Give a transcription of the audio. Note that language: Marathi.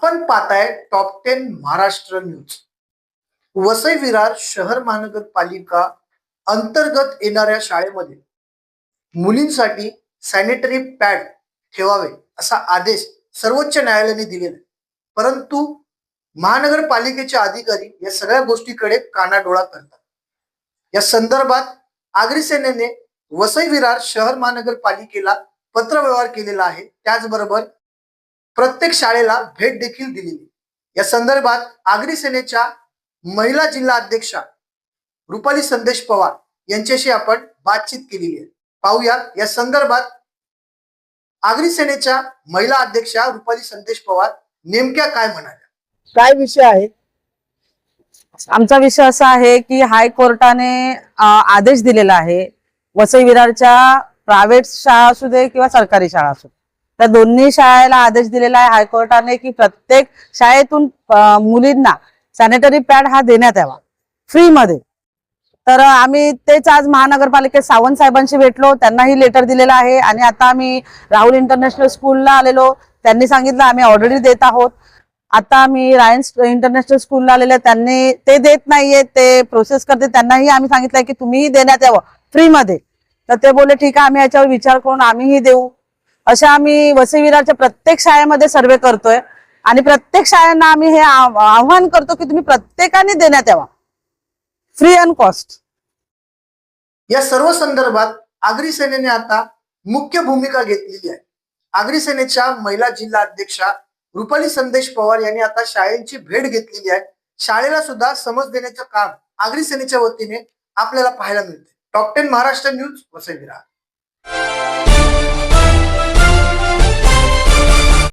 आपण पाहताय टॉप 10 महाराष्ट्र न्यूज. वसई विरार शहर महानगरपालिका अंतर्गत येणाऱ्या शाळेमध्ये मुलींसाठी सॅनिटरी पॅड ठेवावे असा आदेश सर्वोच्च न्यायालयाने दिलेला आहे. परंतु महानगरपालिकेचे अधिकारी या सगळ्या गोष्टीकडे कानाडोळा करतात. या संदर्भात आगरी सेनेने वसई विरार शहर महानगरपालिकेला पत्रव्यवहार केलेला आहे. त्याचबरोबर प्रत्येक शाळेला भेट देखील दिलेली. या संदर्भात आगरी सेनेच्या महिला जिल्हा अध्यक्षा रुपाली संदेश पवार यांच्याशी आपण बातचीत केलेली आहे. पाहूया या संदर्भात आगरी सेनेच्या महिला अध्यक्षा रुपाली संदेश पवार नेमक्या काय म्हणाल्या, काय विषय आहे. आमचा विषय असा आहे की हायकोर्टाने आदेश दिलेला आहे. वसई विरारच्या प्रायव्हेट शाळा असू दे किंवा सरकारी शाळा असू दे, त्या दोन्ही शाळेला आदेश दिलेला आहे हायकोर्टाने की प्रत्येक शाळेतून मुलींना सॅनिटरी पॅड हा देण्यात यावा फ्रीमध्ये. तर आम्ही तेच आज महानगरपालिकेत सावंत साहेबांशी भेटलो, त्यांनाही लेटर दिलेला आहे. आणि आता आम्ही राहुल इंटरनॅशनल स्कूलला आलेलो, त्यांनी सांगितलं आम्ही ऑलरेडी देत आहोत. आता आम्ही रायन्स इंटरनॅशनल स्कूलला आलेले, त्यांनी ते देत नाहीये, ते प्रोसेस करते, त्यांनाही आम्ही सांगितलंय की तुम्हीही देण्यात यावं फ्रीमध्ये. तर ते बोलले ठीक आहे, आम्ही याच्यावर विचार करून आम्हीही देऊ. अशा आम्ही वसई विरारच्या प्रत्येक शाळेमध्ये सर्वे करतोय आणि प्रत्येक शाळांना आम्ही हे आव्हान करतो की तुम्ही प्रत्येकाने देण्यात यावा फ्री अँड कॉस्ट. या सर्व संदर्भात आगरी सेनेने आता मुख्य भूमिका घेतलेली आहे. आगरी सेनेच्या महिला जिल्हा अध्यक्षा रुपाली संदेश पवार यांनी आता शाळेची भेट घेतलेली आहे. शाळेला सुद्धा समज देण्याचं काम आगरी सेनेच्या वतीने आपल्याला पाहायला मिळते. Top 10 Maharashtra news, Vasai Virar.